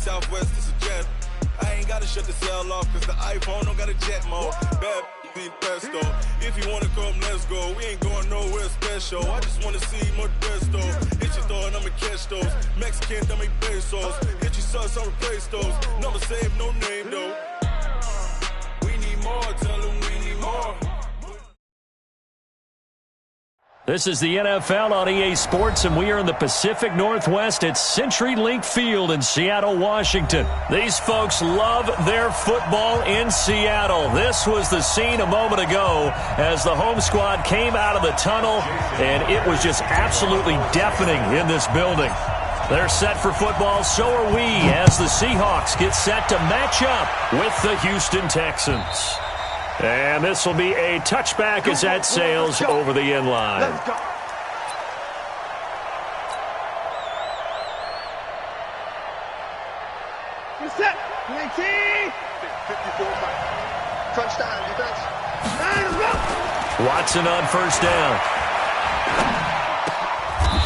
Southwest, this a jet. I ain't gotta shut the cell off, cause the iPhone don't got a jet mode. Bad be pesto. If you wanna come, let's go. We ain't going nowhere special. I just wanna see Modesto. Hit your throw and I'ma catch those. Mexican, that make pesos. Hit your sus, I'll replace those. Number save, no name though. We need more, tell them we need more. This is the NFL on EA Sports, and we are in the Pacific Northwest at CenturyLink Field in Seattle, Washington. These folks love their football in Seattle. This was the scene a moment ago as the home squad came out of the tunnel, and it was just absolutely deafening in this building. They're set for football, so are we, as the Seahawks get set to match up with the Houston Texans. And this will be a touchback as that sails over the end line. Let's go. You're set. 19. 54 back. Touchdown, defense. Watson on first down.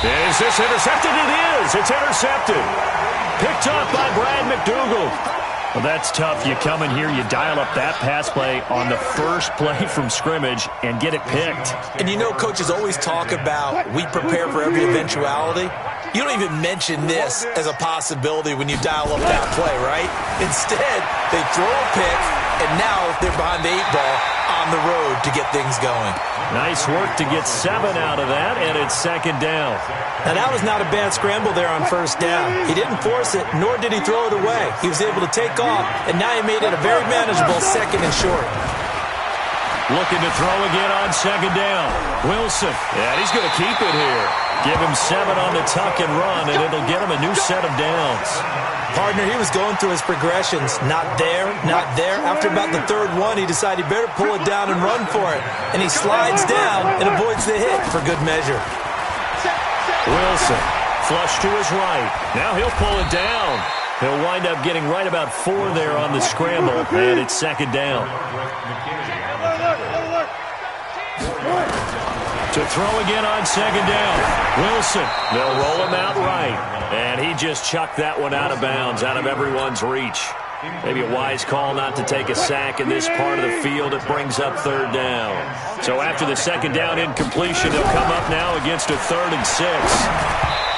Is this intercepted? It is. It's intercepted. Picked up by Brad McDougald. Well, that's tough. You come in here, you dial up that pass play on the first play from scrimmage and get it picked. And you know, coaches always talk about we prepare for every eventuality. You don't even mention this as a possibility when you dial up that play, right? Instead, they throw a pick, and now they're behind the 8 ball on the road to get things going. Nice work to get 7 out of that, and it's second down. Now, that was not a bad scramble there on first down. He didn't force it, nor did he throw it away. He was able to take off, and now he made it a very manageable second and short. Looking to throw again on second down. Wilson, and he's going to keep it here. Give him 7 on the tuck and run, and it'll get him a new set of downs. Partner, he was going through his progressions. Not there, not there. After about the third one, he decided he better pull it down and run for it. And he slides down and avoids the hit for good measure. Wilson, flush to his right. Now he'll pull it down. He'll wind up getting right about 4 there on the scramble, and it's second down. To throw again on second down. Wilson, they'll roll him out right. And he just chucked that one out of bounds, out of everyone's reach. Maybe a wise call not to take a sack in this part of the field. It brings up third down. So after the second down incompletion, they'll come up now against a 3rd and 6.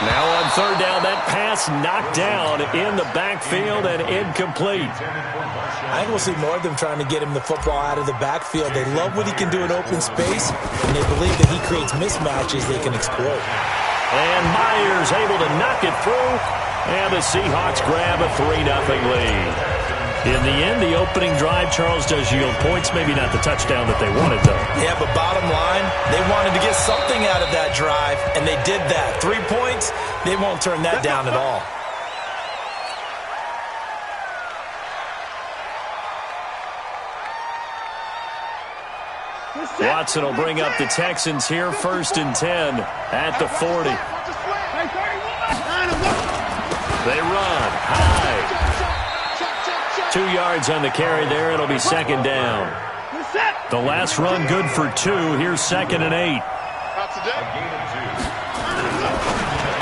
Now on third down, that pass knocked down in the backfield and incomplete. I think we'll see more of them trying to get him the football out of the backfield. They love what he can do in open space, and they believe that he creates mismatches they can exploit. And Myers able to knock it through, and the Seahawks grab a 3-0 lead. In the end, the opening drive, Charles, does yield points. Maybe not the touchdown that they wanted, though. Yeah, but bottom line, they wanted to get something out of that drive, and they did that. 3 points, they won't turn that down at all. Watson will bring up the Texans here, 1st and 10 at the 40. They run high. 2 yards on the carry there. It'll be second down. The last run good for 2. Here's 2nd and 8.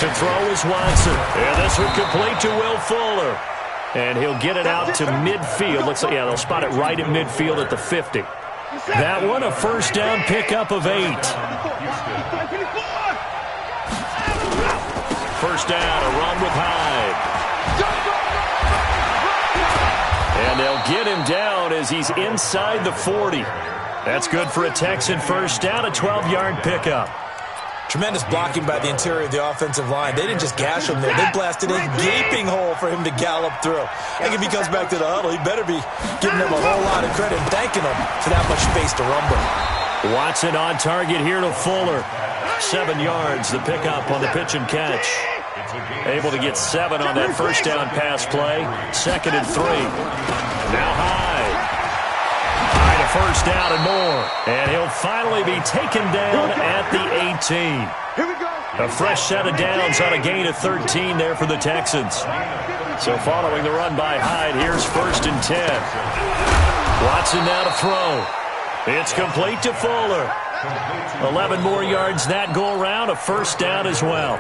To throw is Watson. And this one complete to Will Fuller. And he'll get it out to midfield. Looks like, yeah, they'll spot it right at midfield at the 50. That one, a first down pickup of 8. First down, a run with Hyde. And they'll get him down as he's inside the 40. That's good for a Texan first down, a 12-yard pickup. Tremendous blocking by the interior of the offensive line. They didn't just gash him there. They blasted a gaping hole for him to gallop through. I think if he comes back to the huddle, he better be giving them a whole lot of credit and thanking them for that much space to rumble. Watson on target here to Fuller. 7 yards, the pickup on the pitch and catch. Able to get 7 on that first down pass play. 2nd and 3. Now Hyde. Hyde a first down and more. And he'll finally be taken down at the 18. A fresh set of downs on a gain of 13 there for the Texans. So following the run by Hyde, here's 1st and 10. Watson now to throw. It's complete to Fuller. 11 more yards that go around, a first down as well.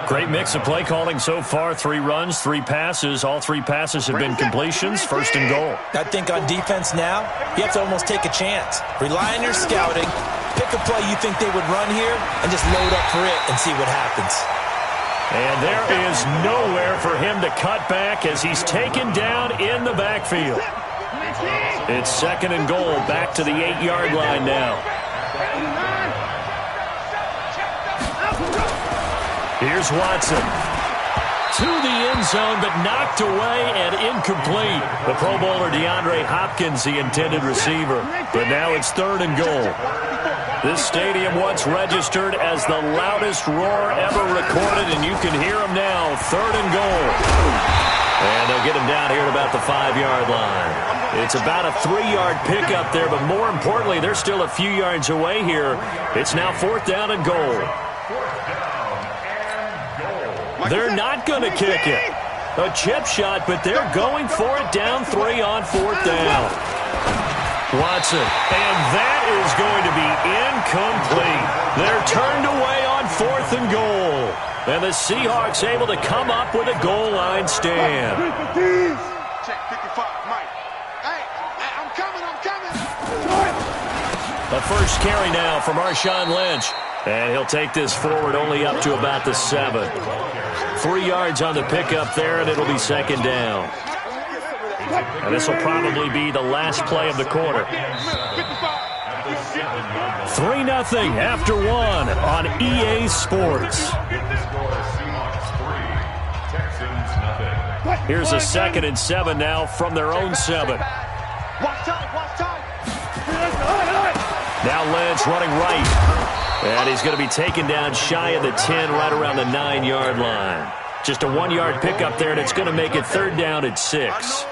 Great mix of play calling so far. 3 runs, 3 passes. All 3 passes have been completions. First and goal. I think on defense now, you have to almost take a chance. Rely on your scouting. Pick a play you think they would run here and just load up for it and see what happens. And there is nowhere for him to cut back as he's taken down in the backfield. It's second and goal, back to the 8-yard line now. Here's Watson. To the end zone, but knocked away and incomplete. The Pro Bowler DeAndre Hopkins, the intended receiver. But now it's third and goal. This stadium once registered as the loudest roar ever recorded, and you can hear him now. Third and goal. And they'll get him down here at about the 5-yard line. It's about a 3-yard pickup there, but more importantly, they're still a few yards away here. It's now 4th down and goal. They're not going to kick it. A chip shot, but they're going for it down 3 on 4th down. Watson, and that is going to be incomplete. They're turned away on 4th and goal. And the Seahawks able to come up with a goal line stand. Check 55, Mike. Hey, I'm coming. A first carry now from Marshawn Lynch. And he'll take this forward only up to about the 7. 3 yards on the pickup there, and it'll be second down. And this will probably be the last play of the quarter. 3-0 after 1 on EA Sports. Here's a 2nd and 7 now from their own 7. Now Lynch running right. And he's going to be taken down shy of the 10, right around the 9-yard line. Just a 1-yard pickup there, and it's going to make it third down at 6.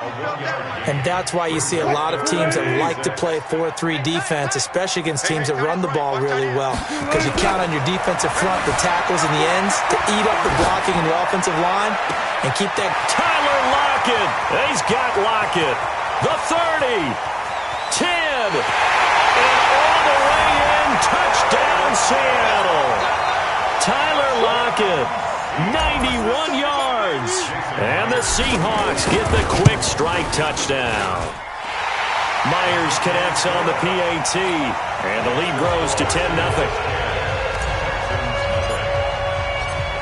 And that's why you see a lot of teams that like to play 4-3 defense, especially against teams that run the ball really well. Because you count on your defensive front, the tackles and the ends, to eat up the blocking in your offensive line and keep that. Tyler Lockett. He's got Lockett. The 30. 10. And all the way in. Touchdown, Seattle. Tyler Lockett. 91 yards. And the Seahawks get the quick strike touchdown. Myers connects on the PAT. And the lead grows to 10-0.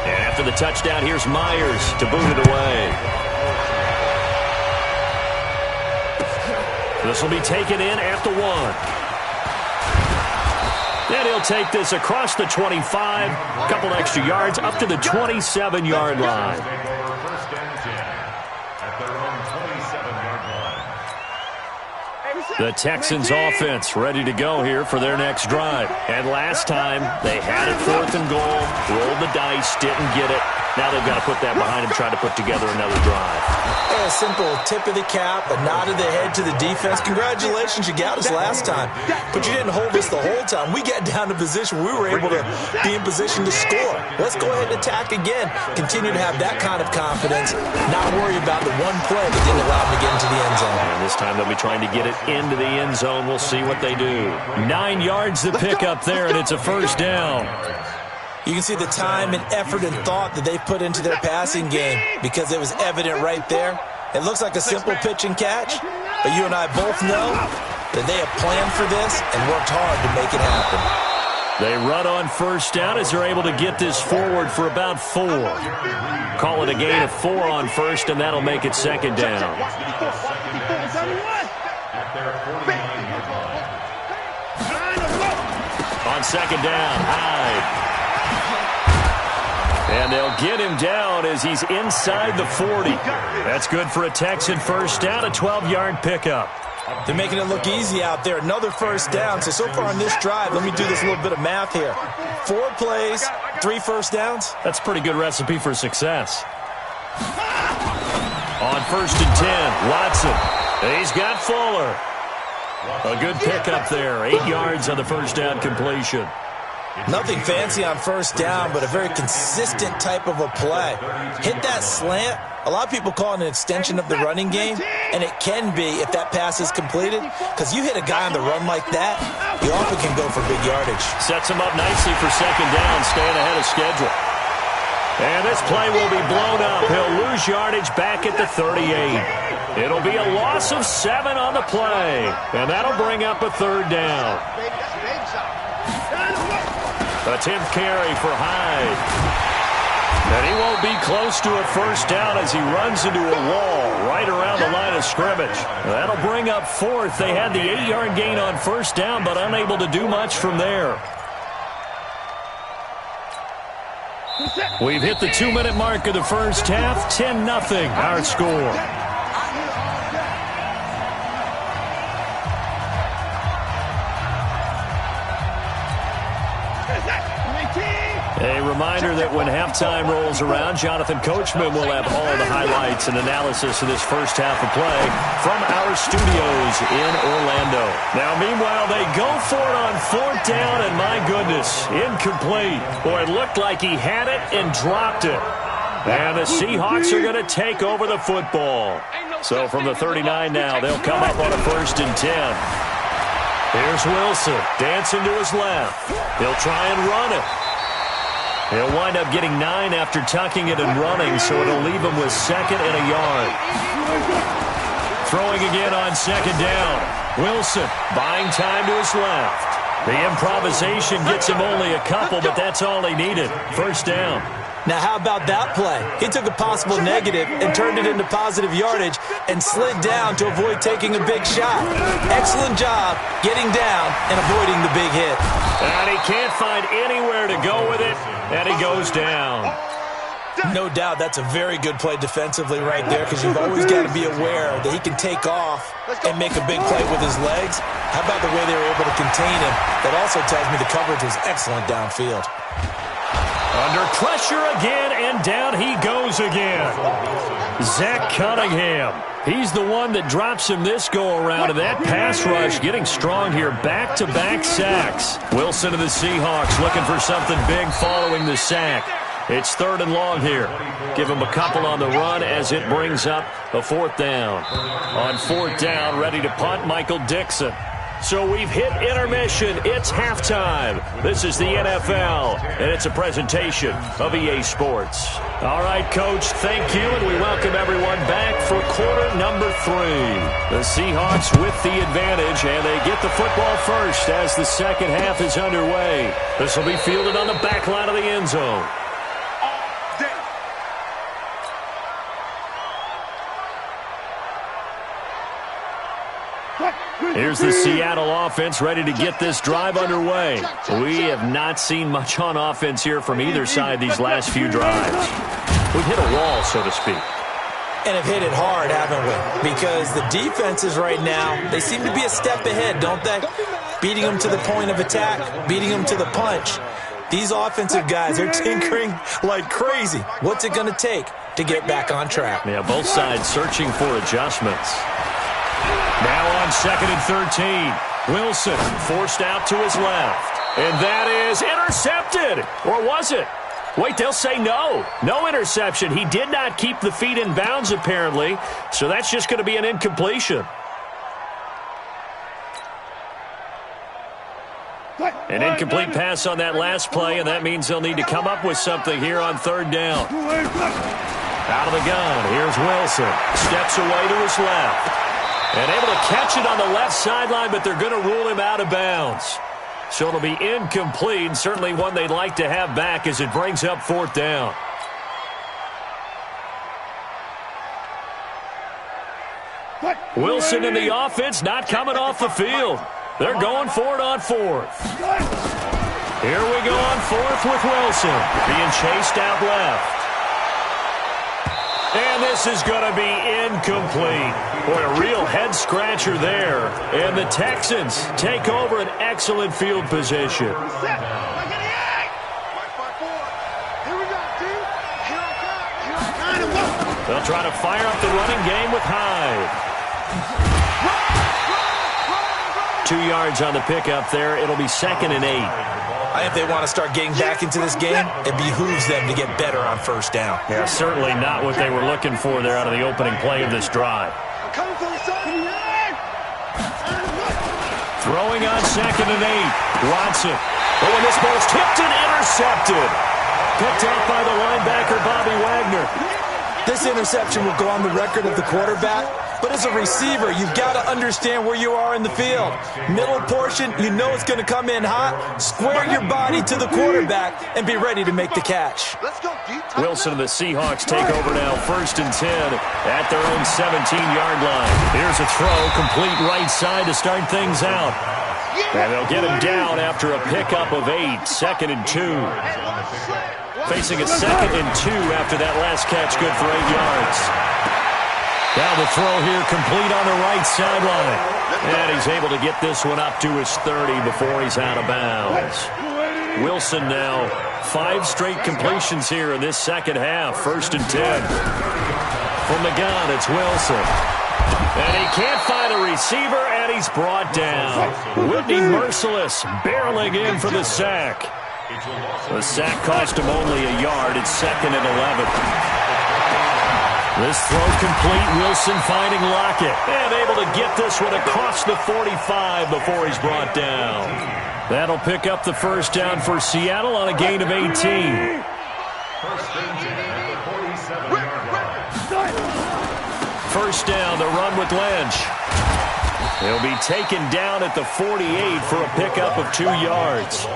And after the touchdown, here's Myers to boot it away. This will be taken in at the 1. And he'll take this across the 25, a couple extra yards, up to the 27-yard line. The Texans offense ready to go here for their next drive. And last time, they had it 4th and goal, rolled the dice, didn't get it. Now they've got to put that behind them, try to put together another drive. A simple tip of the cap, a nod of the head to the defense. Congratulations, you got us last time. But you didn't hold us the whole time. We got down to position where we were able to be in position to score. Let's go ahead and attack again. Continue to have that kind of confidence, not worry about the one play that didn't allow them to get into the end zone. And this time they'll be trying to get it into the end zone. We'll see what they do. 9 yards to pick up there, and it's a first down. You can see the time and effort and thought that they put into their passing game because it was evident right there. It looks like a simple pitch and catch, but you and I both know that they have planned for this and worked hard to make it happen. They run on first down as they're able to get this forward for about 4. Call it a gain of 4 on first, and that'll make it second down. On second down, Hyde. And they'll get him down as he's inside the 40. That's good for a Texan first down, a 12-yard pickup. They're making it look easy out there. Another first down. So far on this drive, let me do this little bit of math here. 4 plays, 3 first downs. That's a pretty good recipe for success. On first and 10, Watson. He's got Fuller. A good pickup there. 8 yards on the first down completion. Nothing fancy on first down, but a very consistent type of a play. Hit that slant. A lot of people call it an extension of the running game, and it can be if that pass is completed, because you hit a guy on the run like that, you often can go for big yardage. Sets him up nicely for second down, staying ahead of schedule. And this play will be blown up. He'll lose yardage back at the 38. It'll be a loss of 7 on the play, and that'll bring up a third down. Attempt carry for Hyde. And he won't be close to a first down as he runs into a wall right around the line of scrimmage. That'll bring up fourth. They had the 8-yard gain on first down, but unable to do much from there. We've hit the 2-minute mark of the first half. 10-0 our score. A reminder that when halftime rolls around, Jonathan Coachman will have all the highlights and analysis of this first half of play from our studios in Orlando. Now, meanwhile, they go for it on fourth down, and my goodness, incomplete. Boy, it looked like he had it and dropped it. And the Seahawks are going to take over the football. So from the 39 now, they'll come up on a 1st and 10. Here's Wilson, dancing to his left. He'll try and run it. He'll wind up getting 9 after tucking it and running, so it'll leave him with 2nd and a yard. Throwing again on 2nd down. Wilson buying time to his left. The improvisation gets him only a couple, but that's all he needed. First down. Now, how about that play? He took a possible negative and turned it into positive yardage and slid down to avoid taking a big shot. Excellent job getting down and avoiding the big hit. And he can't find anywhere to go with it, and he goes down. No doubt that's a very good play defensively right there, because you've always got to be aware that he can take off and make a big play with his legs. How about the way they were able to contain him? That also tells me the coverage was excellent downfield. Under pressure again, and down he goes again. Zach Cunningham. He's the one that drops him this go-around, and that pass rush getting strong here. Back-to-back sacks. Wilson of the Seahawks looking for something big following the sack. It's 3rd and long here. Give him a couple on the run as it brings up a 4th down. On 4th down, ready to punt, Michael Dixon. So we've hit intermission. It's halftime. This is the NFL, and it's a presentation of EA Sports. All right, Coach, thank you, and we welcome everyone back for quarter number 3. The Seahawks with the advantage, and they get the football first as the second half is underway. This will be fielded on the back line of the end zone. Here's the Seattle offense ready to get this drive underway. We have not seen much on offense here from either side these last few drives. We've hit a wall, so to speak. And have hit it hard, haven't we? Because the defenses right now, they seem to be a step ahead, don't they? Beating them to the point of attack, beating them to the punch. These offensive guys are tinkering like crazy. What's it going to take to get back on track? Yeah, both sides searching for adjustments. Now on 2nd and 13. Wilson forced out to his left. And that is intercepted. Or was it? Wait, they'll say no. No interception. He did not keep the feet in bounds, apparently. So that's just going to be an incompletion. An incomplete pass on that last play, and that means they'll need to come up with something here on 3rd down. Out of the gun, here's Wilson. Steps away to his left. And able to catch it on the left sideline, but they're going to rule him out of bounds. So it'll be incomplete, certainly one they'd like to have back as it brings up 4th down. Wilson in the offense not coming off the field. They're going for it on 4th. Here we go on 4th with Wilson. Being chased out left. And this is going to be incomplete. Boy, a real head-scratcher there. And the Texans take over an excellent field position. They'll try to fire up the running game with Hyde. 2 yards on the pickup there. It'll be 2nd and 8. I think if they want to start getting back into this game, it behooves them to get better on first down. Yeah, certainly not what they were looking for there out of the opening play of this drive. Throwing on 2nd and 8. Watson. Oh, and this ball's tipped and intercepted. Picked off by the linebacker, Bobby Wagner. This interception will go on the record of the quarterback, but as a receiver, you've got to understand where you are in the field. Middle portion, you know it's going to come in hot. Square your body to the quarterback and be ready to make the catch. Wilson and the Seahawks take over now, 1st and 10 at their own 17-yard line. Here's a throw, complete right side to start things out. And they'll get him down after a pickup of 8, 2nd and 2. Facing a 2nd and 2 after that last catch, good for 8 yards. Now the throw here complete on the right sideline. And he's able to get this one up to his 30 before he's out of bounds. Wilson now 5 straight completions here in this second half. 1st and 10. From the gun, it's Wilson. And he can't find a receiver, and he's brought down. Whitney Merciless barreling in for the sack. The sack cost him only a yard. It's 2nd and 11. This throw complete. Wilson finding Lockett. And able to get this one across the 45 before he's brought down. That'll pick up the first down for Seattle on a gain of 18. First down, the run with Lynch. He'll be taken down at the 48 for a pickup of 2 yards.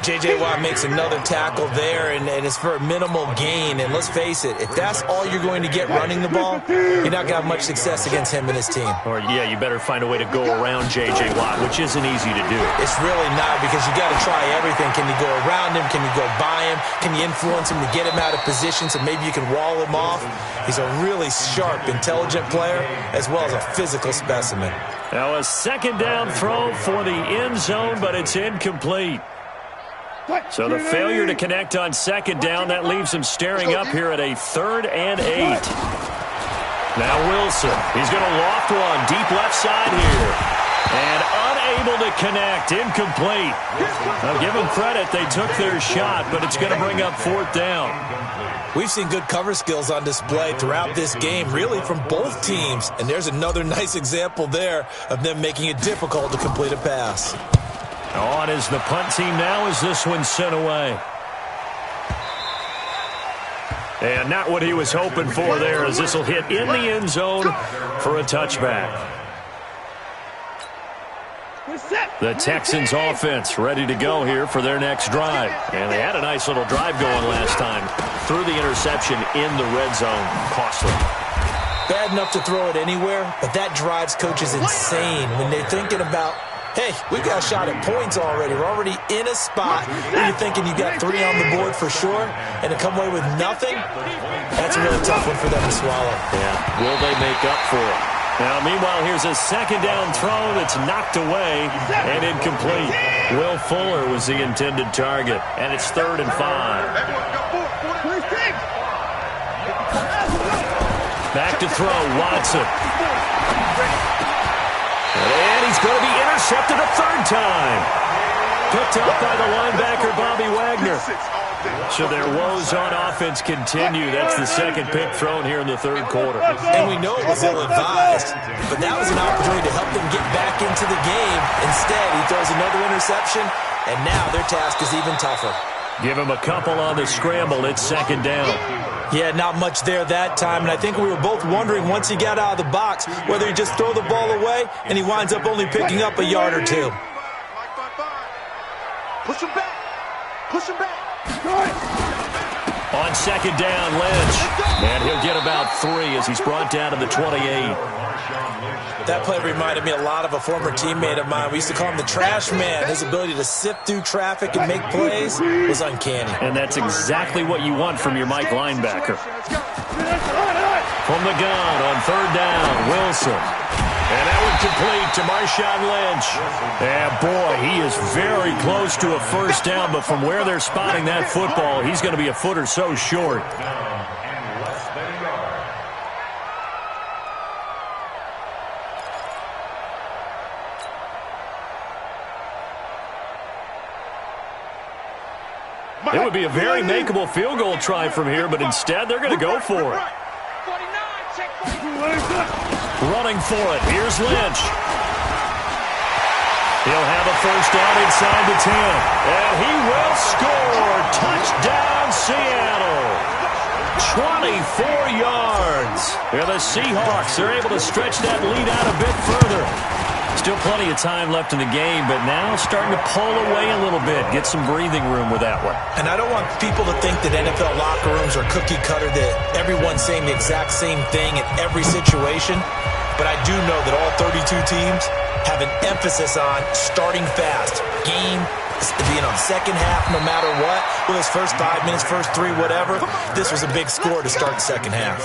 J.J. Watt makes another tackle there, and it's for a minimal gain. And let's face it, if that's all you're going to get running the ball, you're not going to have much success against him and his team. Or, yeah, you better find a way to go around J.J. Watt, which isn't easy to do. It's really not, because you got to try everything. Can you go around him? Can you go by him? Can you influence him to get him out of position so maybe you can wall him off? He's a really sharp, intelligent player, as well as a physical specimen. Now a second down throw for the end zone, but it's incomplete. So the failure to connect on second down, that leaves him staring up here at a 3rd and 8. Now Wilson, he's going to loft one, deep left side here. And unable to connect, incomplete. Now give them credit, they took their shot, but it's going to bring up 4th down. We've seen good cover skills on display throughout this game, really from both teams. And there's another nice example there of them making it difficult to complete a pass. On is the punt team now as this one's sent away. And not what he was hoping for there, as this will hit in the end zone for a touchback. The Texans offense ready to go here for their next drive. And they had a nice little drive going last time. Threw the interception in the red zone. Costly. Bad enough to throw it anywhere, but that drives coaches insane when they're thinking about, hey, we've got a shot at points already. We're already in a spot where you're thinking you got 3 on the board for sure, and to come away with nothing, that's a really tough one for them to swallow. Yeah, will they make up for it? Now, meanwhile, here's a second down throw that's knocked away and incomplete. Will Fuller was the intended target, and it's 3rd and 5. Back to throw, Watson. And he's going to be intercepted a 3rd time. Picked up by the linebacker, Bobby Wagner. So their woes on offense continue. That's the second pick thrown here in the 3rd quarter. And we know it was ill-advised, but that was an opportunity to help them get back into the game. Instead, he throws another interception, and now their task is even tougher. Give him a couple on the scramble. It's 2nd down. Yeah, not much there that time, and I think we were both wondering once he got out of the box whether he'd just throw the ball away, and he winds up only picking up a yard or 2. Push him back. Push him back. On second down, Lynch. And he'll get about 3 as he's brought down to the 28. That play reminded me a lot of a former teammate of mine. We used to call him the trash man. His ability to sift through traffic and make plays was uncanny. And that's exactly what you want from your Mike linebacker. From the gun on 3rd down, Wilson. And that one complete to Marshawn Lynch. And boy, he is very close to a first down, but from where they're spotting that football, he's going to be a foot or so short. It would be a very makeable field goal try from here, but instead they're going to go for it. Running for it. Here's Lynch. He'll have a first down inside the 10. And he will score. Touchdown, Seattle. 24 yards. And the Seahawks are able to stretch that lead out a bit further. Still plenty of time left in the game, but now starting to pull away a little bit. Get some breathing room with that one. And I don't want people to think that NFL locker rooms are cookie cutter, that everyone's saying the exact same thing in every situation. But I do know that all 32 teams have an emphasis on starting fast. Game being on second half no matter what. Well, his first 5 minutes, first 3, whatever. This was a big score to start the second half.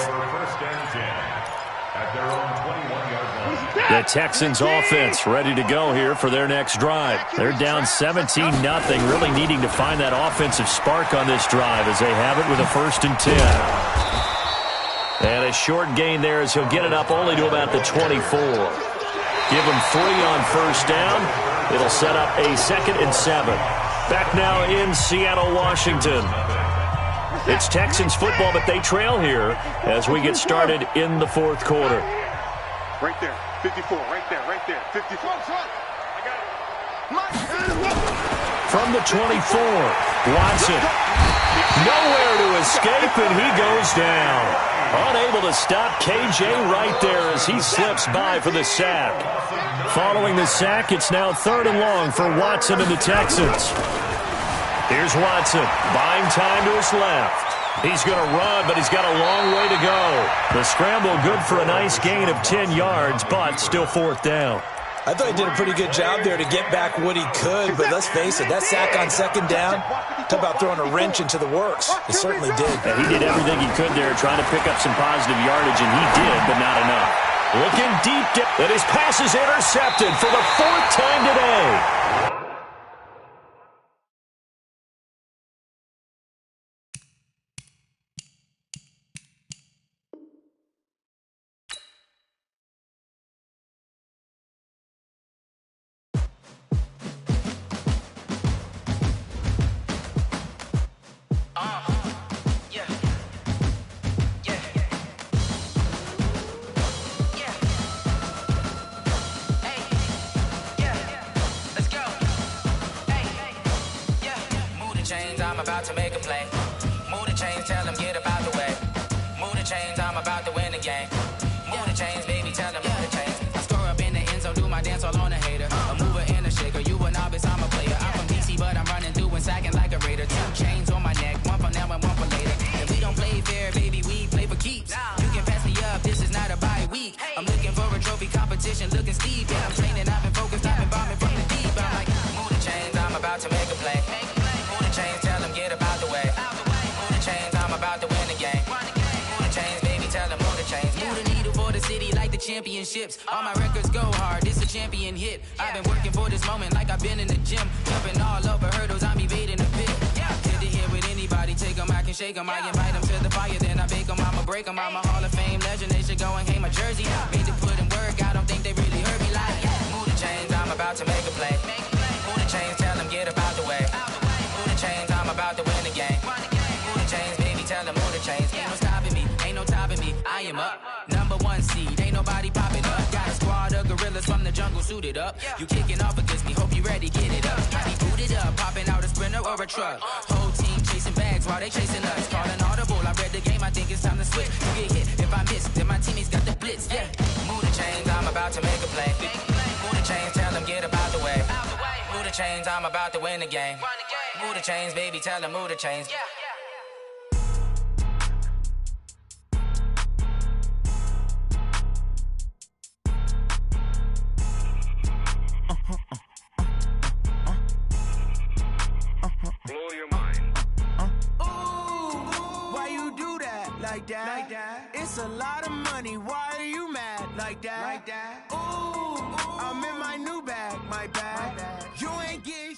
The Texans offense ready to go here for their next drive. They're down 17-0, really needing to find that offensive spark on this drive as they have it with a 1st and 10. And a short gain there as he'll get it up only to about the 24. Give him 3 on first down. It'll set up a 2nd and 7. Back now in Seattle, Washington. It's Texans football, but they trail here as we get started in the 4th quarter. Right there, 54, right there, 54. I got it. From the 24, Watson. Nowhere to escape, and he goes down. Unable to stop KJ right there as he slips by for the sack. Following the sack, it's now 3rd and long for Watson and the Texans. Here's Watson, buying time to his left. He's going to run, but he's got a long way to go. The scramble good for a nice gain of 10 yards, but still 4th down. I thought he did a pretty good job there to get back what he could, but let's face it, that sack on 2nd down, talk about throwing a wrench into the works. It certainly did. And he did everything he could there trying to pick up some positive yardage, and he did, but not enough. Looking deep, and his pass is intercepted for the 4th time today. I'm about to make a play. Move the chains, tell them get up out the way. Move the chains, I'm about to win the game. Move the chains, baby, tell them move the chains. I score up in the end zone, do my dance all on a hater. A mover and a shaker, you a novice, I'm a player. I'm from DC, but I'm running through and sacking like a raider. 2 chains on my neck, one for now and one for later. And we don't play fair, baby, we play for keeps. You can pass me up, this is not a bye week. I'm looking for a trophy competition, looking steep. Yeah, I'm training, I've been focused, I've been bombing from the deep. I'm like, move the chains, I'm about to make a play. Move the chains, tell them get up out the way. Move the chains, I'm about to win the game. Move the chains, baby, tell them move the chains. Move the needle for the city like the championships. All my records go hard, this a champion hit. I've been working for this moment like I've been in the gym. Jumping all over hurdles, I'm evading the pit. Good to hear with anybody, take them, I can shake them. I invite them to the fire, then I bake them, I'ma break them. I'm a Hall of Fame legend, they should go and hang my jersey. Made to put in work, I don't think they really heard me like, move the chains, I'm about to make a play. Move the chains, tell them get up out the way. Move the chains, I'm about to win the game. Move the chains, baby, tell them move the chains. Ain't no stopping me, ain't no topping me, I am up. #1 seed, ain't nobody popping up. Got a squad of gorillas from the jungle suited up. You kicking off against me, hope you ready, get it up. Body booted up, popping out a Sprinter or a truck. Whole team chasing bags while they chasing us. Calling audible, I read the game, I think it's time to switch. You get hit, if I miss, then my teammates got the blitz, yeah. Move the chains, I'm about to make a play. Move the chains, tell them get up out the way. Move the chains, I'm about to win the game. Move the chains, baby, tell them move the chains. Blow your mind. Why you do that? Like that? It's a lot of money. Why are you mad? Like that? Ooh, I'm in my new bag. My bag. You ain't getting.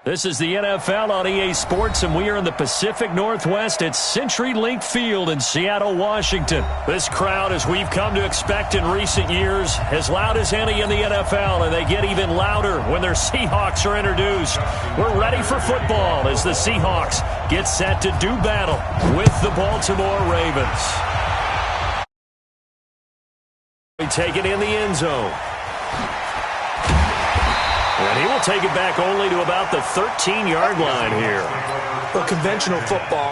This is the NFL on EA Sports, and we are in the Pacific Northwest at CenturyLink Field in Seattle, Washington. This crowd, as we've come to expect in recent years, as loud as any in the NFL, and they get even louder when their Seahawks are introduced. We're ready for football as the Seahawks get set to do battle with the Baltimore Ravens. We take it in the end zone. And he will take it back only to about the 13-yard line here. Well, conventional football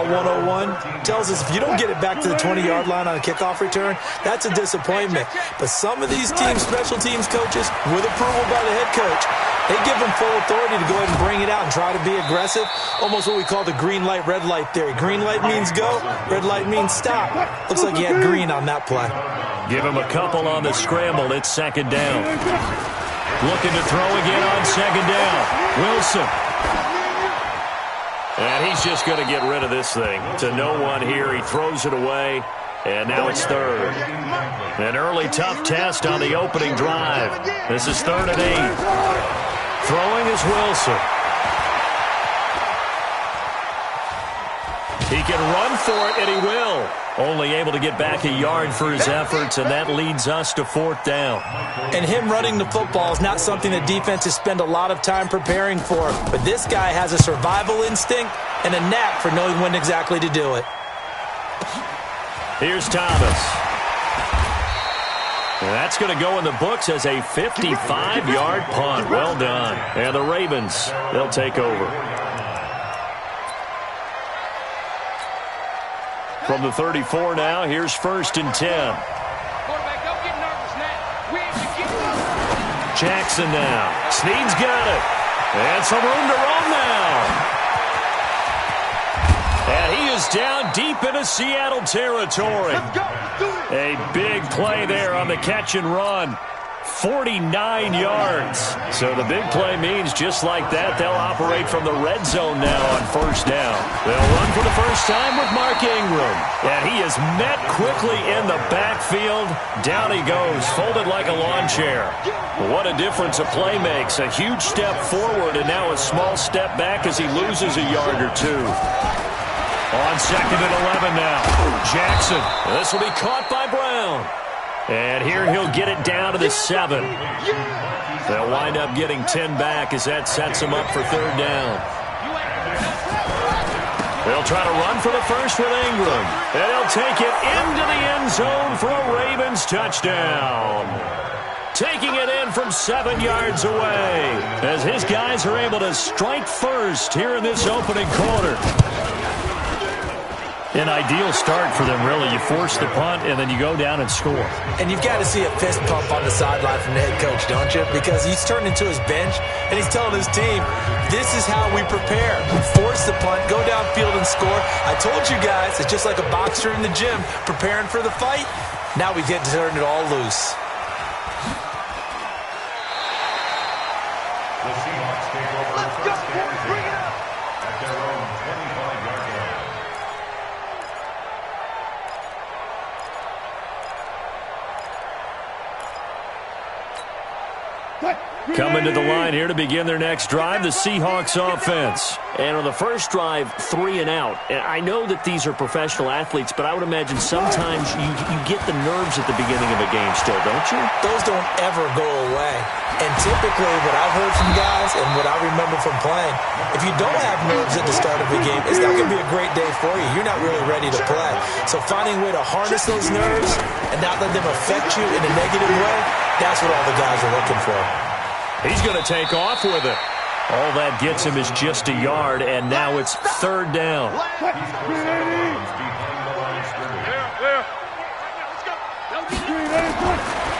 101, tells us if you don't get it back to the 20-yard line on a kickoff return, that's a disappointment. But some of these teams, special teams coaches, with approval by the head coach, they give them full authority to go ahead and bring it out and try to be aggressive, almost what we call the green light, red light theory. Green light means go, red light means stop. Looks like he had green on that play. Give him a couple on the scramble. It's second down. Looking to throw again on second down. Wilson. And he's just going to get rid of this thing to no one here. He throws it away, and now it's third. An early tough test on the opening drive. This is 3rd and 8. Throwing is Wilson. He can run for it, and he will. Only able to get back a yard for his efforts, and that leads us to 4th down. And him running the football is not something that defenses spend a lot of time preparing for. But this guy has a survival instinct and a knack for knowing when exactly to do it. Here's Thomas. And that's going to go in the books as a 55-yard punt. Well done. And the Ravens, they'll take over. From the 34 now, here's 1st and 10. Quarterback, don't get nervous now. We have to get Jackson now. Snead's got it. And some room to run now. And he is down deep into Seattle territory. Let's go. Let's do it. A big play there on the catch and run. 49 yards. So the big play means just like that, they'll operate from the red zone now on 1st down. They'll run for the first time with Mark Ingram. And he is met quickly in the backfield. Down he goes, folded like a lawn chair. What a difference a play makes. A huge step forward and now a small step back as he loses a yard or two. On 2nd and 11 now. Jackson. This will be caught by Brown. And here he'll get it down to the 7. They'll wind up getting 10 back as that sets him up for 3rd down. They'll try to run for the first with Ingram. And he'll take it into the end zone for a Ravens touchdown. Taking it in from 7 yards away as his guys are able to strike first here in this opening quarter. An ideal start for them, really. You force the punt, and then you go down and score. And you've got to see a fist pump on the sideline from the head coach, don't you? Because he's turned into his bench, and he's telling his team, this is how we prepare. Force the punt, go downfield and score. I told you guys, it's just like a boxer in the gym preparing for the fight. Now we get to turn it all loose. Let's go. Bring it up. At their own 25-yard line. Coming to the line here to begin their next drive, the Seahawks offense. And on the first drive, 3 and out. And I know that these are professional athletes, but I would imagine sometimes you get the nerves at the beginning of a game still, don't you? Those don't ever go away. And typically what I've heard from guys and what I remember from playing, if you don't have nerves at the start of a game, it's not going to be a great day for you. You're not really ready to play. So finding a way to harness those nerves and not let them affect you in a negative way, that's what all the guys are looking for. He's going to take off with it. All that gets him is just a yard, and now it's 3rd down.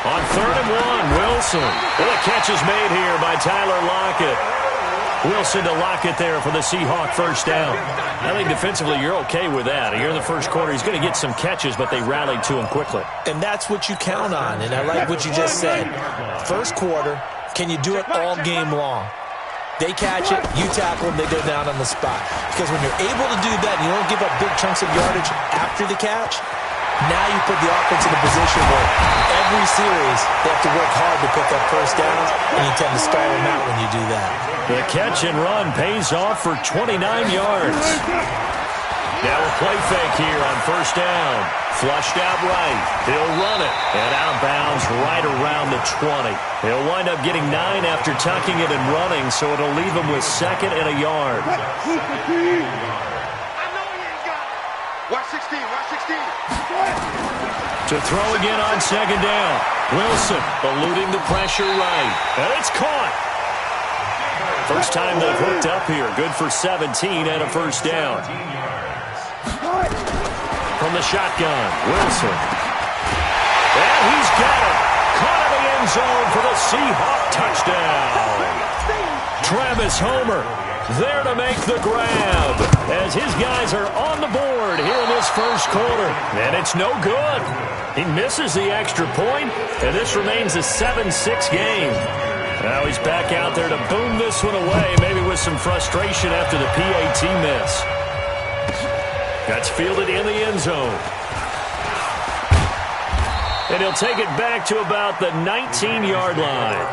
On 3rd and 1, Wilson. And the catch is made here by Tyler Lockett. Wilson to Lockett there for the Seahawk first down. I think defensively you're okay with that. Here in the first quarter, he's going to get some catches, but they rallied to him quickly. And that's what you count on, and I like what you just said. First quarter, can you do it all game long? They catch it, you tackle them, they go down on the spot. Because when you're able to do that and you don't give up big chunks of yardage after the catch, Now you put the offense in a position where every series they have to work hard to pick up first downs, and you tend to stall them out when you do that. The catch and run pays off for 29 yards. Now a play fake here on first down. Flushed out right. He'll run it. And out of bounds right around the 20. He'll wind up getting 9 after tucking it and running, so it'll leave him with 2nd and a yard. Watch 16, watch 16. To throw again on 2nd down. Wilson eluding the pressure right. And it's caught. First time they've hooked up here. Good for 17 and a first down. From the shotgun, Wilson. And he's got it. Caught in the end zone for the Seahawk touchdown. Travis Homer there to make the grab as his guys are on the board here in this first quarter. And it's no good. He misses the extra point, and this remains a 7-6 game. Now he's back out there to boom this one away, maybe with some frustration after the PAT miss. That's fielded in the end zone. And he'll take it back to about the 19-yard line.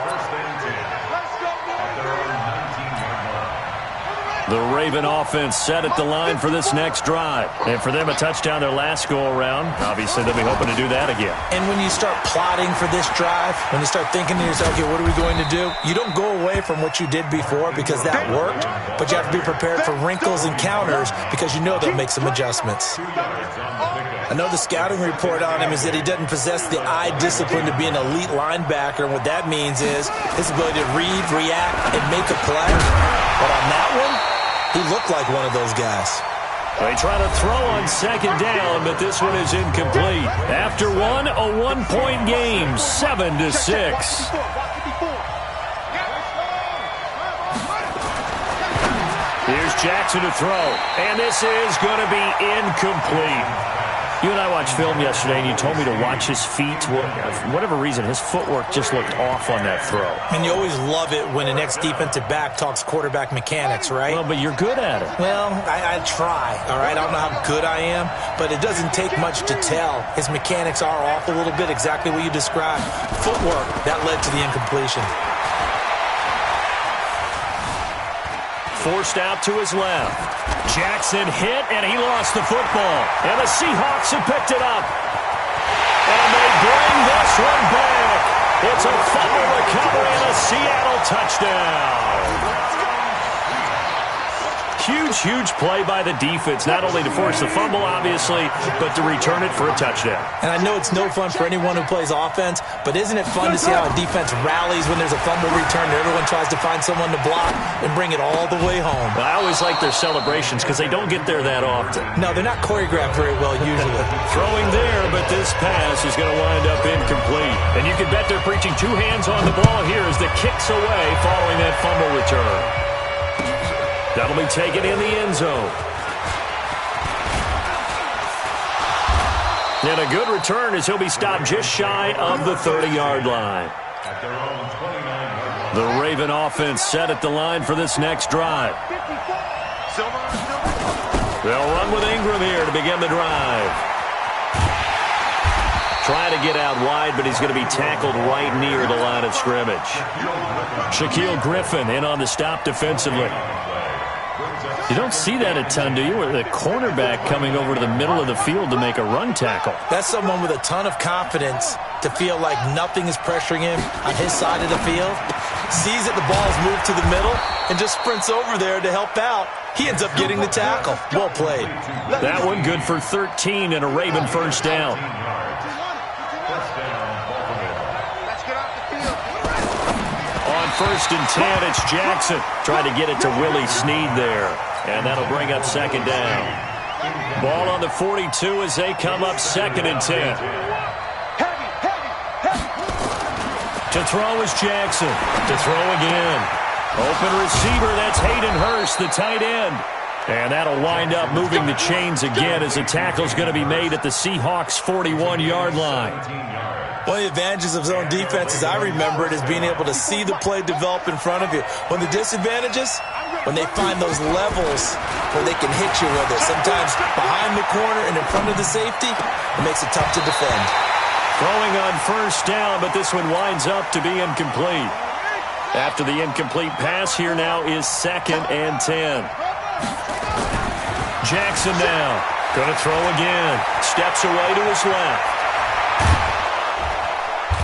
The Raven offense set at the line for this next drive. And for them, a touchdown their last go-around. Obviously, they'll be hoping to do that again. And when you start plotting for this drive, when you start thinking to yourself, okay, what are we going to do? You don't go away from what you did before because that worked, but you have to be prepared for wrinkles and counters because you know they'll make some adjustments. I know the scouting report on him is that he doesn't possess the eye discipline to be an elite linebacker, and what that means is his ability to read, react, and make a play. But on that one, he looked like one of those guys. They try to throw on 2nd down, but this one is incomplete. After one, a one-point game, 7-6. Here's Jackson to throw, and this is going to be incomplete. You and I watched film yesterday, and you told me to watch his feet. For whatever reason, his footwork just looked off on that throw. And you always love it when an ex-defensive back talks quarterback mechanics, right? Well, but you're good at it. Well, I try, all right? I don't know how good I am, but it doesn't take much to tell. His mechanics are off a little bit, exactly what you described. Footwork, that led to the incompletion. Forced out to his left. Jackson hit, and he lost the football. And the Seahawks have picked it up. And they bring this one back. It's a fumble recovery and a Seattle touchdown. Huge, huge play by the defense, not only to force the fumble, obviously, but to return it for a touchdown. And I know it's no fun for anyone who plays offense, but isn't it fun to see how a defense rallies when there's a fumble return and everyone tries to find someone to block and bring it all the way home? Well, I always like their celebrations because they don't get there that often. No, they're not choreographed very well usually. Throwing there, but this pass is going to wind up incomplete. And you can bet they're preaching two hands on the ball here as the kick's away following that fumble return. That'll be taken in the end zone. And a good return as he'll be stopped just shy of the 30-yard line. The Raven offense set at the line for this next drive. They'll run with Ingram here to begin the drive. Trying to get out wide, but he's going to be tackled right near the line of scrimmage. Shaquille Griffin in on the stop defensively. You don't see that a ton, do you? Where the cornerback coming over to the middle of the field to make a run tackle. That's someone with a ton of confidence to feel like nothing is pressuring him on his side of the field. Sees that the ball's moved to the middle and just sprints over there to help out. He ends up getting the tackle. Well played. That one good for 13 and a Raven first down. On 1st and 10, it's Jackson. Trying to get it to Willie Snead there. And that'll bring up 2nd down. Ball on the 42 as they come up 2nd and 10. To throw is Jackson. To throw again. Open receiver, that's Hayden Hurst, the tight end. And that'll wind up moving the chains again as the tackle's going to be made at the Seahawks' 41-yard line. One of the advantages of zone defense, as I remember it, is being able to see the play develop in front of you. One of the disadvantages, when they find those levels where they can hit you with it. Sometimes behind the corner and in front of the safety, it makes it tough to defend. Throwing on first down, but this one winds up to be incomplete. After the incomplete pass, here now is 2nd and 10. Jackson now. Going to throw again. Steps away to his left.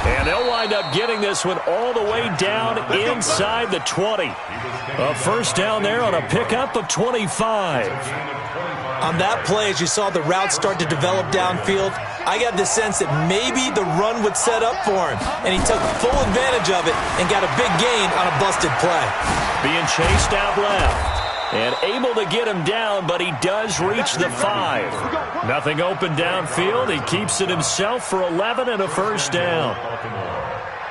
And they'll wind up getting this one all the way down inside the 20. A first down there on a pickup of 25. On that play, as you saw the route start to develop downfield, I got the sense that maybe the run would set up for him. And he took full advantage of it and got a big gain on a busted play. Being chased out left. And able to get him down, but he does reach the 5. Nothing open downfield. He keeps it himself for 11 and a first down.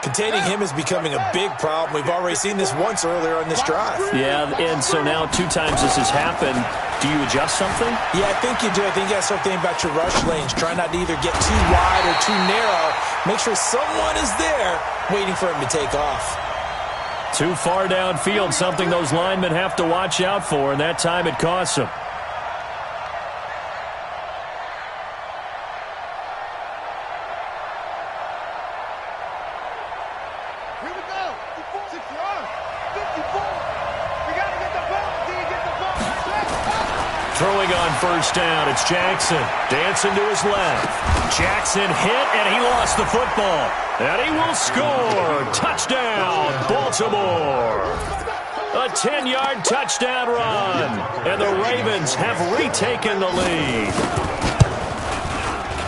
Containing him is becoming a big problem. We've already seen this once earlier on this drive. Yeah, and so now 2 times this has happened. Do you adjust something? Yeah, I think you do. I think you got to start thinking about your rush lanes. Try not to either get too wide or too narrow. Make sure someone is there waiting for him to take off. Too far downfield, something those linemen have to watch out for, and that time it costs them. Here we go. 6 yards. 54. We got to get the ball. Do you get the ball? Throwing on first down, it's Jackson. Dancing to his left. Jackson hit, and he lost the football. And he will score. Touchdown, Baltimore. A 10-yard touchdown run. And the Ravens have retaken the lead.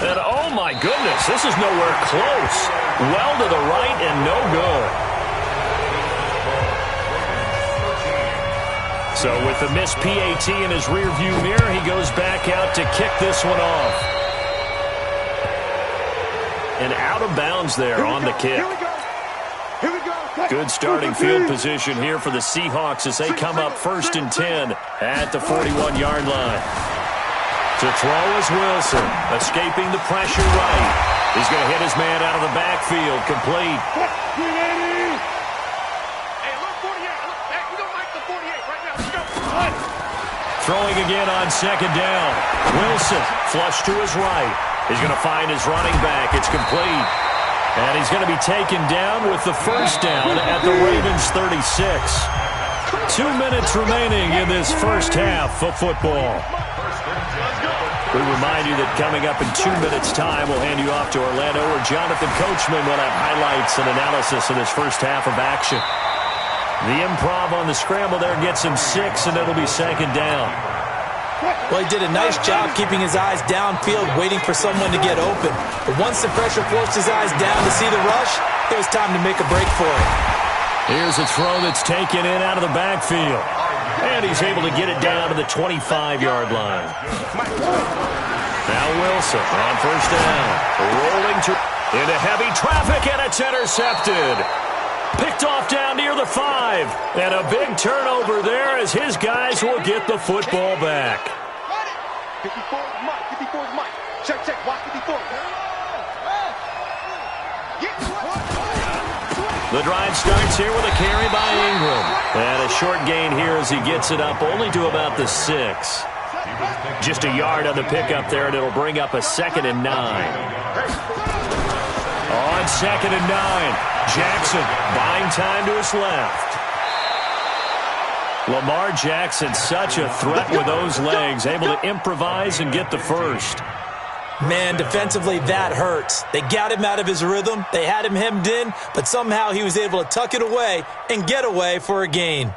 And oh my goodness, this is nowhere close. Well to the right and no good. So with the missed PAT in his rearview mirror, he goes back out to kick this one off. And out of bounds there on the kick. Good starting field position here for the Seahawks as they come up 1st and 10 at the 41-yard line. To throw is Wilson, escaping the pressure right. He's going to hit his man out of the backfield, complete. Throwing again on 2nd down. Wilson, flush to his right. He's going to find his running back. It's complete. And he's going to be taken down with the first down at the Ravens 36. 2 minutes remaining in this first half of football. We remind you that coming up in 2 minutes' time, we'll hand you off to Orlando, where Jonathan Coachman will have highlights and analysis of this first half of action. The improv on the scramble there gets him 6, and it'll be 2nd down. Well, he did a nice job keeping his eyes downfield, waiting for someone to get open. But once the pressure forced his eyes down to see the rush, it was time to make a break for it. Here's a throw that's taken in out of the backfield. And he's able to get it down to the 25-yard line. Now Wilson on first down. Rolling into heavy traffic, and it's intercepted. Picked off down near the 5. And a big turnover there as his guys will get the football back. 54 is Mike. 54 is Mike. Check, check. Watch 54. The drive starts here with a carry by Ingram. And a short gain here as he gets it up only to about the 6. Just a yard on the pickup there, and it'll bring up a 2nd and 9. On 2nd and 9, Jackson buying time to his left. Lamar Jackson, such a threat with those legs, able to improvise and get the first. Man, defensively, that hurts. They got him out of his rhythm. They had him hemmed in, but somehow he was able to tuck it away and get away for a gain.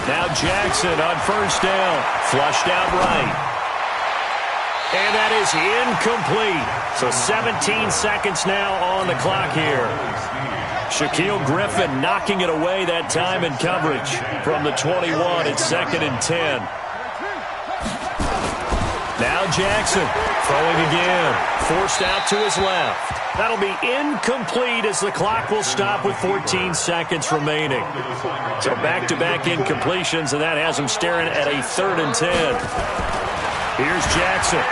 Now Jackson on first down, flushed out right. And that is incomplete. So 17 seconds now on the clock here. Shaquille Griffin knocking it away that time in coverage from the 21 at 2nd and 10. Now Jackson throwing again, forced out to his left. That'll be incomplete as the clock will stop with 14 seconds remaining. So back-to-back incompletions, and that has him staring at a 3rd and 10. Here's Jackson.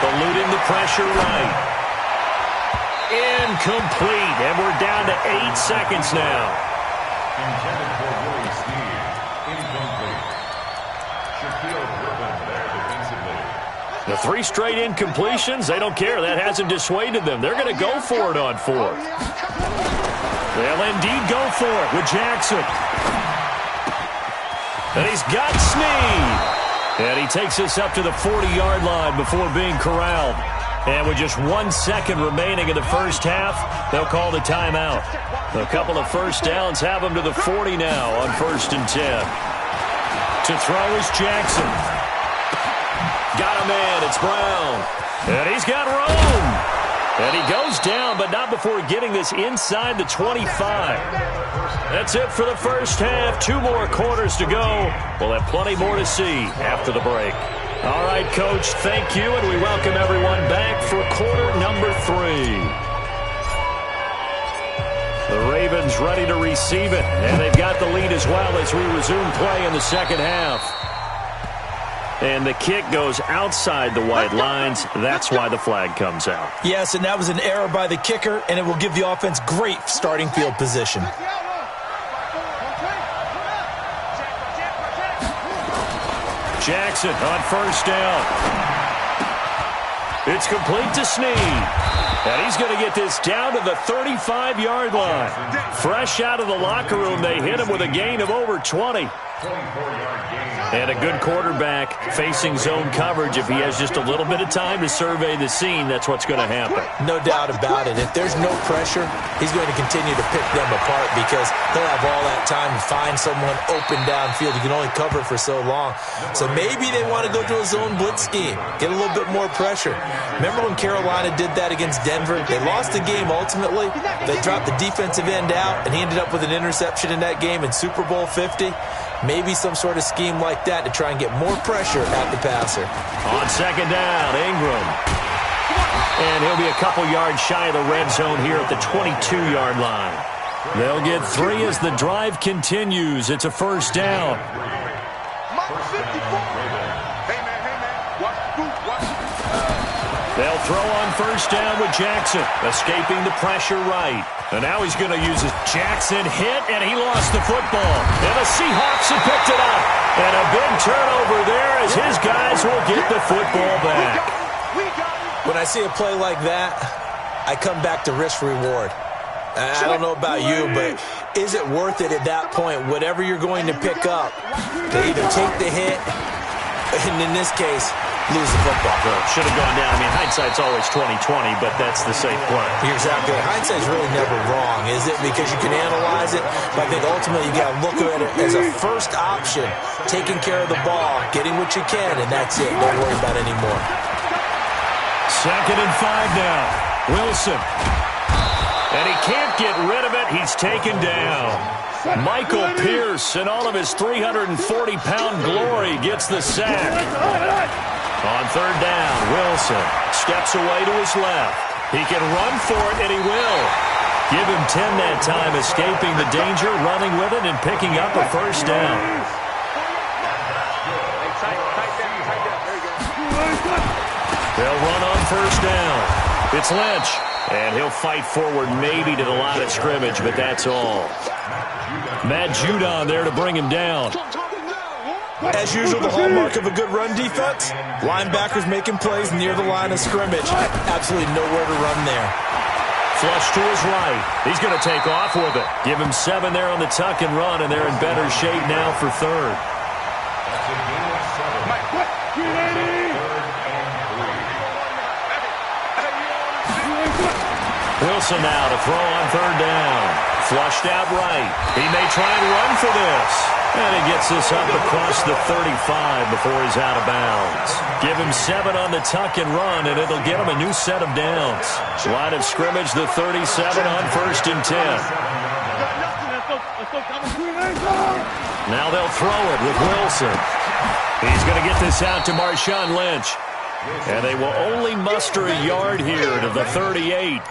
eluding the pressure right. Incomplete, and we're down to 8 seconds now. Intended for Willie Snead. Incomplete. Shaquille Griffin there defensively. The 3 straight incompletions, they don't care. That hasn't dissuaded them. They're going to go for it on 4th. They'll indeed go for it with Jackson. And he's got Snead. And he takes us up to the 40-yard line before being corralled. And with just 1 second remaining in the first half, they'll call the timeout. A couple of first downs have them to the 40 now on 1st and 10. To throw is Jackson. Got a man, it's Brown. And he's got Rome. And he goes down, but not before getting this inside the 25. That's it for the first half. 2 more quarters to go. We'll have plenty more to see after the break. All right, Coach, thank you, and we welcome everyone back for quarter number 3. The Ravens ready to receive it, and they've got the lead as well as we resume play in the second half. And the kick goes outside the white lines. That's why the flag comes out. Yes, and that was an error by the kicker, and it will give the offense great starting field position. Jackson on first down. It's complete to Snead. And he's going to get this down to the 35-yard line. Fresh out of the locker room, they hit him with a gain of over 20. And a good quarterback facing zone coverage. If he has just a little bit of time to survey the scene, that's what's going to happen. No doubt about it. If there's no pressure, he's going to continue to pick them apart because he'll have all that time to find someone open downfield. You can only cover for so long. So maybe they want to go to a zone blitz scheme, get a little bit more pressure. Remember when Carolina did that against Denver? They lost the game ultimately. They dropped the defensive end out, and he ended up with an interception in that game in Super Bowl 50. Maybe some sort of scheme like that to try and get more pressure at the passer. On second down, Ingram. And he'll be a couple yards shy of the red zone here at the 22-yard line. They'll get 3 as the drive continues. It's a first down. They'll throw on first down with Jackson, escaping the pressure right. And now he's going to use his Jackson hit, and he lost the football. And the Seahawks have picked it up. And a big turnover there as his guys will get the football back. When I see a play like that, I come back to risk-reward. I don't know about you, but is it worth it at that point, whatever you're going to pick up, to either take the hit, and in this case, lose the football? Should have gone down. I mean, hindsight's always 20/20, but that's the safe play. You're exactly right. Hindsight's really never wrong, is it? Because you can analyze it, but I think ultimately you got to look at it as a first option, taking care of the ball, getting what you can, and that's it. Don't worry about it anymore. 2nd and 5 now. Wilson. And he can't get rid of it. He's taken down. Michael Pierce, in all of his 340-pound glory, gets the sack. On 3rd down, Wilson steps away to his left. He can run for it, and he will. Give him 10 that time, escaping the danger, running with it, and picking up a first down. They'll run on first down. It's Lynch, and he'll fight forward maybe to the line of scrimmage, but that's all. Matt Judon there to bring him down. As usual, the hallmark of a good run defense, linebackers making plays near the line of scrimmage. Absolutely nowhere to run there. Flush to his right. He's going to take off with it. Give him 7 there on the tuck and run, and they're in better shape now for 3rd. Wilson now to throw on 3rd down. Flushed out right. He may try and run for this. And he gets this up across the 35 before he's out of bounds. Give him 7 on the tuck and run, and it'll get him a new set of downs. Line of scrimmage, the 37 on 1st and 10. Now they'll throw it with Wilson. He's going to get this out to Marshawn Lynch. And they will only muster a yard here to the 38.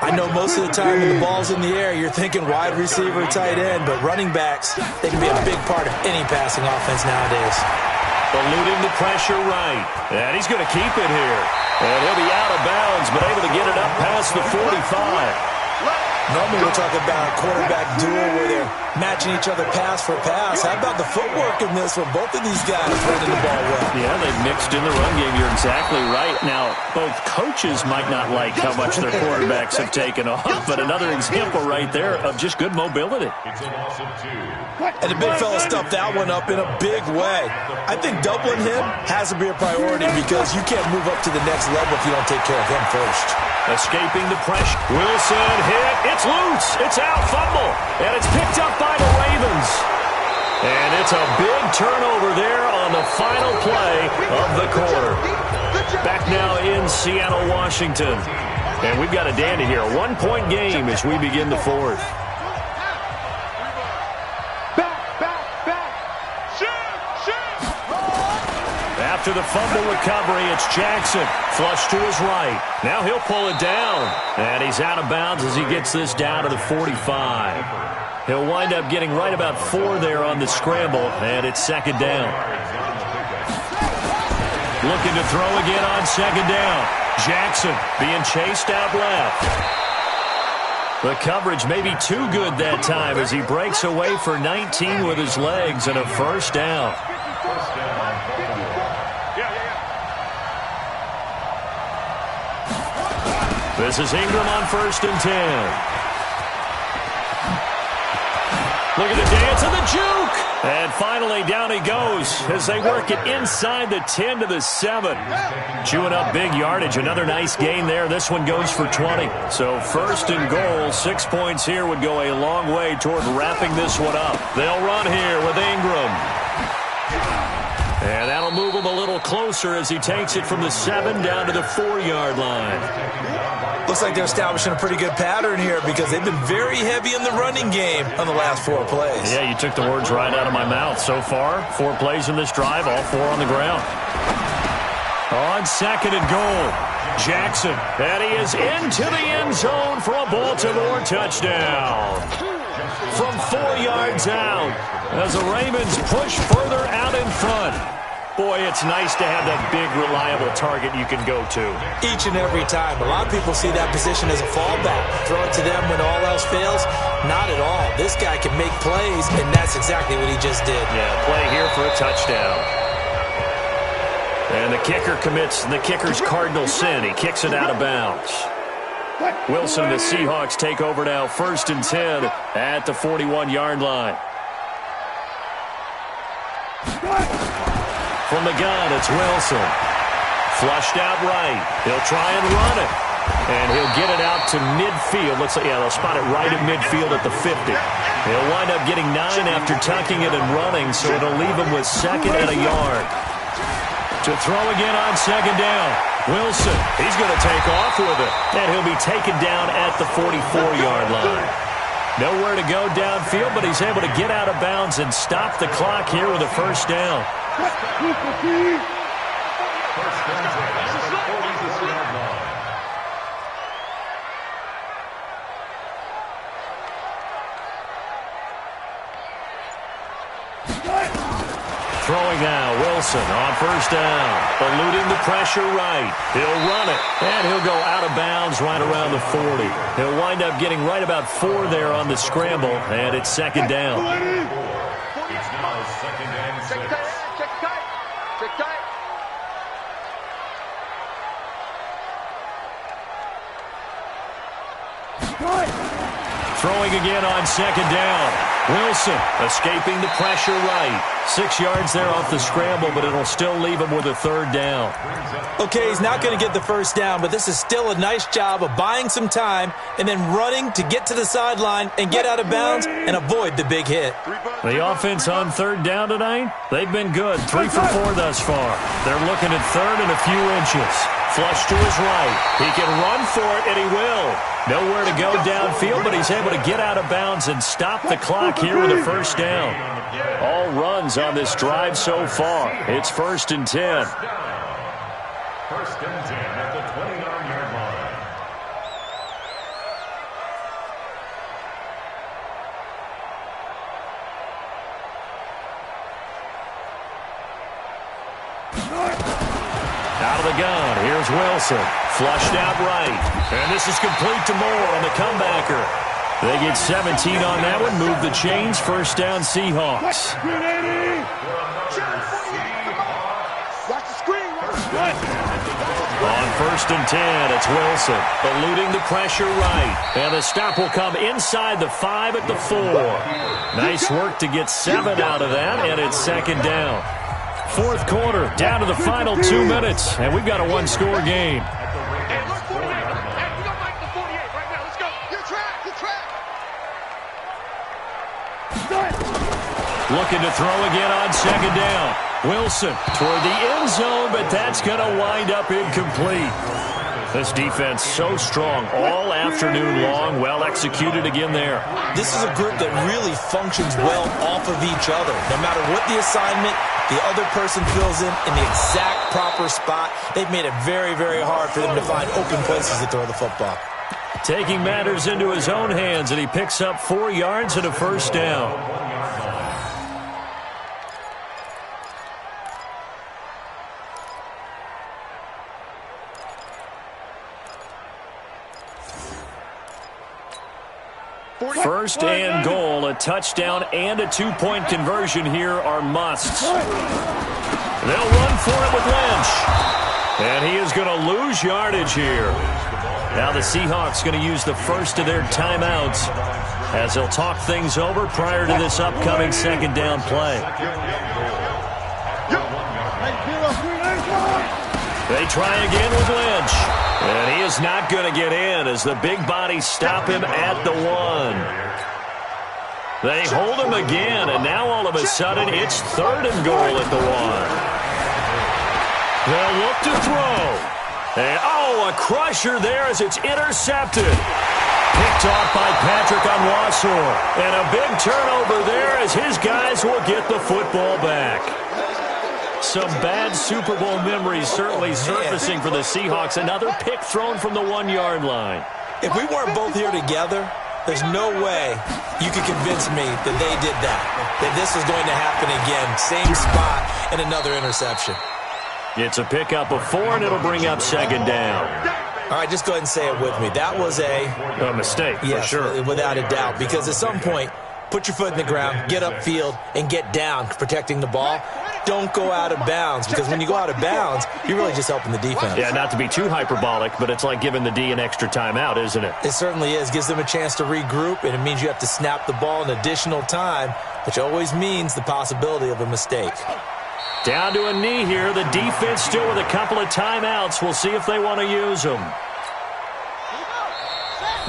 I know most of the time when the ball's in the air, you're thinking wide receiver, tight end, but running backs, they can be a big part of any passing offense nowadays. eluding the pressure right. And he's going to keep it here. And he'll be out of bounds, but able to get it up past the 45. Normally we're talking about a quarterback duel where they're matching each other pass for pass. How about the footwork in this with both of these guys running the ball well? Yeah, they've mixed in the run game. You're exactly right. Now, both coaches might not like how much their quarterbacks have taken off, but another example right there of just good mobility. It's a loss of 2. And the big fella stuffed that one up in a big way. I think doubling him has to be a priority because you can't move up to the next level if you don't take care of him first. Escaping the pressure. Wilson hit. It's loose. It's out. Fumble. And it's picked up by the Ravens. And it's a big turnover there on the final play of the quarter. Back now in Seattle, Washington. And we've got a dandy here. 1-point game as we begin the fourth. After the fumble recovery, it's Jackson. Flush to his right. Now he'll pull it down. And he's out of bounds as he gets this down to the 45. He'll wind up getting right about 4 there on the scramble, and it's second down. Looking to throw again on second down. Jackson being chased out left. The coverage may be too good that time as he breaks away for 19 with his legs and a first down. This is Ingram on 1st and 10. Look at the dance and the juke. And finally down he goes as they work it inside the 10 to the 7. Chewing up big yardage. Another nice gain there. This one goes for 20. So 1st and goal. 6 points here would go a long way toward wrapping this one up. They'll run here with Ingram. And that'll move him a little closer as he takes it from the 7 down to the 4-yard line. Looks like they're establishing a pretty good pattern here because they've been very heavy in the running game on the last 4 plays. Yeah, you took the words right out of my mouth. So far, 4 plays in this drive, all 4 on the ground. On 2nd and goal, Jackson. And he is into the end zone for a Baltimore touchdown. From 4 yards out as the Ravens push further out in front. Boy, it's nice to have that big, reliable target you can go to. Each and every time. A lot of people see that position as a fallback. Throw it to them when all else fails. Not at all. This guy can make plays, and that's exactly what he just did. Yeah, play here for a touchdown. And the kicker commits the kicker's cardinal sin. He kicks it out of bounds. Wilson and the Seahawks take over now, 1st and 10 at the 41-yard line. From the gun, it's Wilson. Flushed out right. He'll try and run it. And he'll get it out to midfield. Looks like, yeah, they'll spot it right at midfield at the 50. He'll wind up getting 9 after tucking it and running, so it'll leave him with 2nd and a yard. To throw again on 2nd down. Wilson, he's going to take off with it. And he'll be taken down at the 44-yard line. Nowhere to go downfield, but he's able to get out of bounds and stop the clock here with a first down. Throwing now, Wilson on 1st down. Eluding the pressure right. He'll run it, and he'll go out of bounds right around the 40. He'll wind up getting right about 4 there on the scramble, and it's 2nd down. It's now 2nd and 6. Check tight. Check tight. Throwing again on 2nd down. Wilson escaping the pressure right. 6 yards there off the scramble, but it'll still leave him with a 3rd down. Okay, he's not going to get the first down, but this is still a nice job of buying some time and then running to get to the sideline and get out of bounds and avoid the big hit. The offense on 3rd down tonight, they've been good. 3 for 4 thus far. They're looking at 3rd and a few inches. Flush to his right. He can run for it, and he will. Nowhere to go downfield, but he's able to get out of bounds and stop the clock here with a first down. All runs on this drive so far. It's 1st and 10. 1st and 10 at the 29-yard line. Out of the gun, here's Wilson. Flushed out right. And this is complete to Moore on the comebacker. They get 17 on that one. Move the chains. First down, Seahawks. Watch the screen. On 1st and 10, it's Wilson. Eluding the pressure right. And the stop will come inside the 5 at the 4. Nice work to get 7 out of that, and it's 2nd down. 4th quarter, down to the final 2 minutes, and we've got a one-score game. Looking to throw again on 2nd down. Wilson toward the end zone, but that's going to wind up incomplete. This defense so strong all afternoon long. Well executed again there. This is a group that really functions well off of each other. No matter what the assignment, the other person fills in the exact proper spot. They've made it very, very hard for them to find open places to throw the football. Taking matters into his own hands, and he picks up 4 yards and a first down. First and goal, a touchdown and a 2-point conversion here are musts. They'll run for it with Lynch. And he is going to lose yardage here. Now the Seahawks going to use the first of their timeouts as they'll talk things over prior to this upcoming 2nd down play. They try again with Lynch. And he is not going to get in as the big bodies stop him at the 1. They hold him again, and now all of a sudden it's 3rd and goal at the 1. They'll look to throw. And, a crusher there as it's intercepted. Picked off by Patrick Onwuasor. And a big turnover there as his guys will get the football back. Some bad Super Bowl memories certainly surfacing for the Seahawks. Another pick thrown from the 1-yard line. If we weren't both here together, there's no way you could convince me that they did that this was going to happen again. Same spot and another interception. It's a pickup of 4, and it'll bring up 2nd down. All right, just go ahead and say it with me. That was a mistake, yes, for sure. Without a doubt, because at some point, put your foot in the ground, get upfield, and get down protecting the ball. Don't go out of bounds, because when you go out of bounds, you're really just helping the defense. Yeah, not to be too hyperbolic, but it's like giving the D an extra timeout, isn't it? It certainly is. Gives them a chance to regroup, and it means you have to snap the ball in additional time, which always means the possibility of a mistake. Down to a knee here. The defense still with a couple of timeouts. We'll see if they want to use them.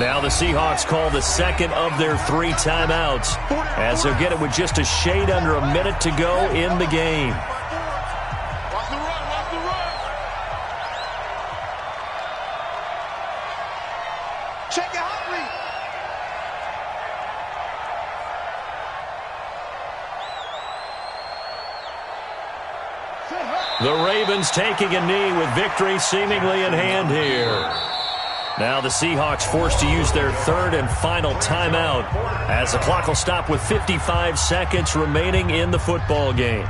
Now the Seahawks call the 2nd of their 3 timeouts as they'll get it with just a shade under a minute to go in the game. Watch the run, watch the run. Check your heart rate. The Ravens taking a knee with victory seemingly in hand here. Now the Seahawks forced to use their 3rd and final timeout as the clock will stop with 55 seconds remaining in the football game.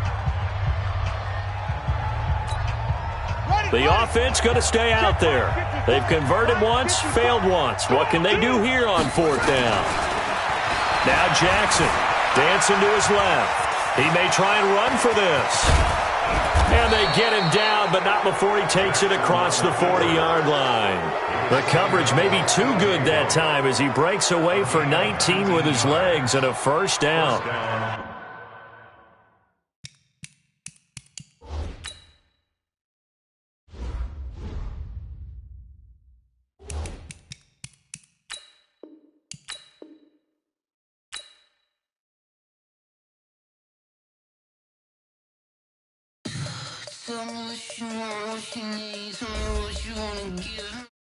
The offense going to stay out there. They've converted once, failed once. What can they do here on 4th down? Now Jackson dancing to his left. He may try and run for this. And they get him down, but not before he takes it across the 40-yard line. The coverage may be too good that time as he breaks away for 19 with his legs and a first down. Tell me what you want, what you need, tell me what you wanna give.